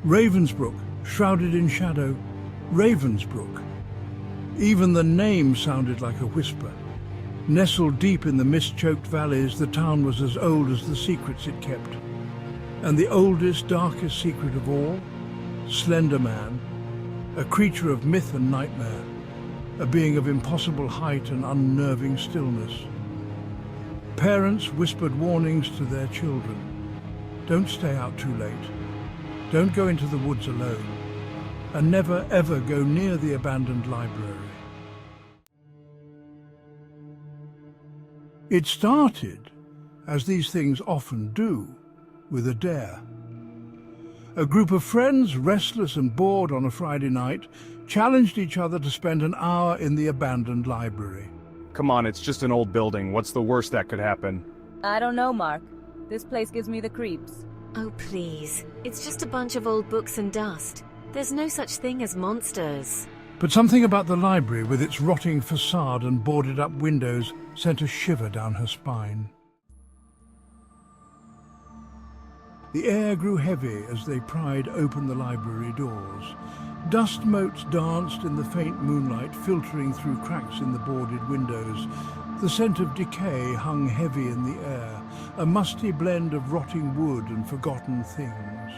Ravensbrook, shrouded in shadow, Ravensbrook. Even the name sounded like a whisper. Nestled deep in the mist-choked valleys, the town was as old as the secrets it kept. And the oldest, darkest secret of all? Slender Man, a creature of myth and nightmare, a being of impossible height and unnerving stillness. Parents whispered warnings to their children. Don't stay out too late. Don't go into the woods alone. And never ever go near the abandoned library. It started, as these things often do, with a dare. A group of friends, restless and bored on a Friday night, challenged each other to spend an hour in the abandoned library. Come on, it's just an old building. What's the worst that could happen? I don't know, Mark. This place gives me the creeps. Oh, please. It's just a bunch of old books and dust. There's no such thing as monsters. But something about the library, with its rotting facade and boarded-up windows, sent a shiver down her spine. The air grew heavy as they pried open the library doors. Dust motes danced in the faint moonlight, filtering through cracks in the boarded windows. The scent of decay hung heavy in the air, a musty blend of rotting wood and forgotten things.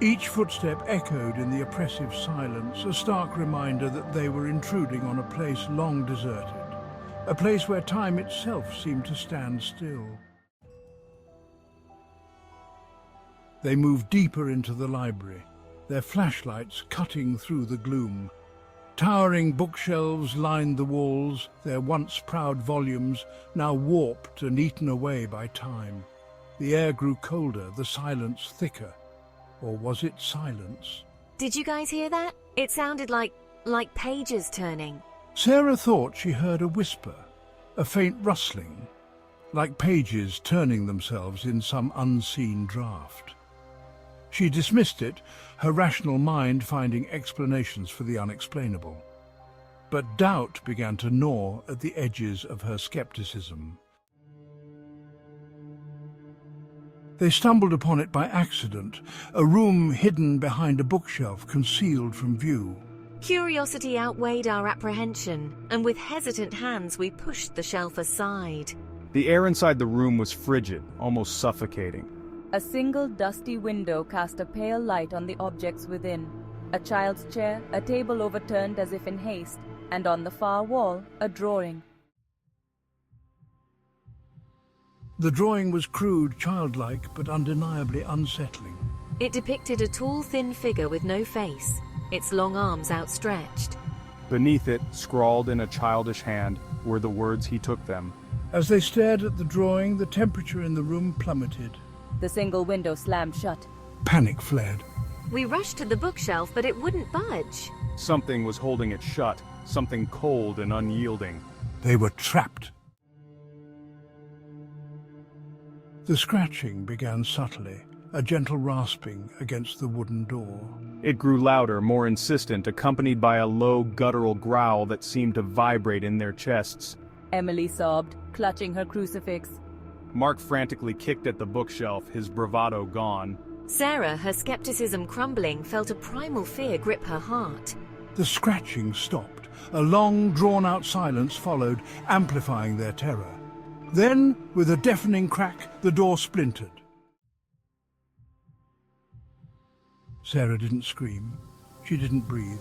Each footstep echoed in the oppressive silence, a stark reminder that they were intruding on a place long deserted, a place where time itself seemed to stand still. They moved deeper into the library, their flashlights cutting through the gloom. Towering bookshelves lined the walls, their once proud volumes now warped and eaten away by time. The air grew colder, the silence thicker. Or was it silence? Did you guys hear that? It sounded like pages turning. Sarah thought she heard a whisper, a faint rustling, like pages turning themselves in some unseen draft. She dismissed it, her rational mind finding explanations for the unexplainable. But doubt began to gnaw at the edges of her skepticism. They stumbled upon it by accident, a room hidden behind a bookshelf concealed from view. Curiosity outweighed our apprehension, and with hesitant hands we pushed the shelf aside. The air inside the room was frigid, almost suffocating. A single dusty window cast a pale light on the objects within. A child's chair, a table overturned as if in haste, and on the far wall, a drawing. The drawing was crude, childlike, but undeniably unsettling. It depicted a tall, thin figure with no face, its long arms outstretched. Beneath it, scrawled in a childish hand, were the words he took them. As they stared at the drawing, the temperature in the room plummeted. The single window slammed shut. Panic fled. We rushed to the bookshelf, but it wouldn't budge. Something was holding it shut, something cold and unyielding. They were trapped. The scratching began subtly, a gentle rasping against the wooden door. It grew louder, more insistent, accompanied by a low, guttural growl that seemed to vibrate in their chests. Emily sobbed, clutching her crucifix. Mark frantically kicked at the bookshelf, his bravado gone. Sarah, her skepticism crumbling, felt a primal fear grip her heart. The scratching stopped. A long, drawn-out silence followed, amplifying their terror. Then, with a deafening crack, the door splintered. Sarah didn't scream. She didn't breathe.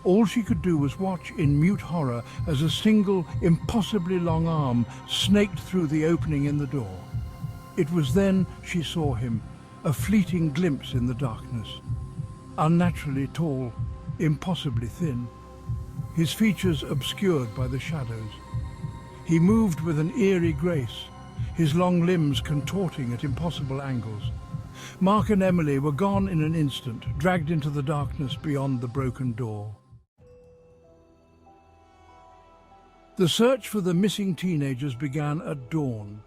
All she could do was watch in mute horror as a single, impossibly long arm snaked through the opening in the door. It was then she saw him, a fleeting glimpse in the darkness. Unnaturally tall, impossibly thin, his features obscured by the shadows. He moved with an eerie grace, his long limbs contorting at impossible angles. Mark and Emily were gone in an instant, dragged into the darkness beyond the broken door. The search for the missing teenagers began at dawn.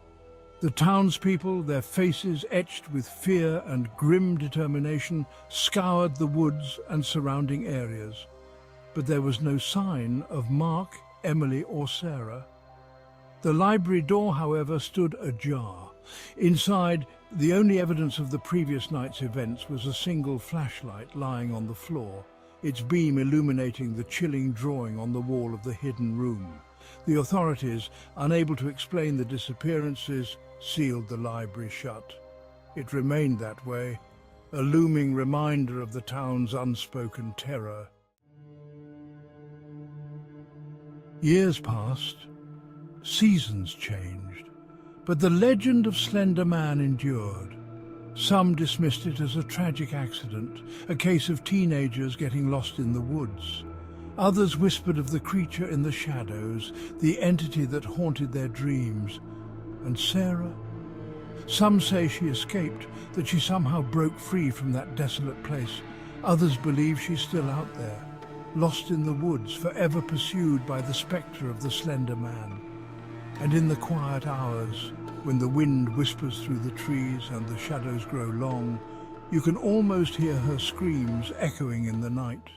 The townspeople, their faces etched with fear and grim determination, scoured the woods and surrounding areas. But there was no sign of Mark, Emily, or Sarah. The library door, however, stood ajar. Inside, the only evidence of the previous night's events was a single flashlight lying on the floor, its beam illuminating the chilling drawing on the wall of the hidden room. The authorities, unable to explain the disappearances, sealed the library shut. It remained that way, a looming reminder of the town's unspoken terror. Years passed, seasons changed, but the legend of Slender Man endured. Some dismissed it as a tragic accident, a case of teenagers getting lost in the woods. Others whispered of the creature in the shadows, the entity that haunted their dreams. And Sarah? Some say she escaped, that she somehow broke free from that desolate place. Others believe she's still out there, lost in the woods, forever pursued by the spectre of the Slender Man. And in the quiet hours, when the wind whispers through the trees and the shadows grow long, you can almost hear her screams echoing in the night.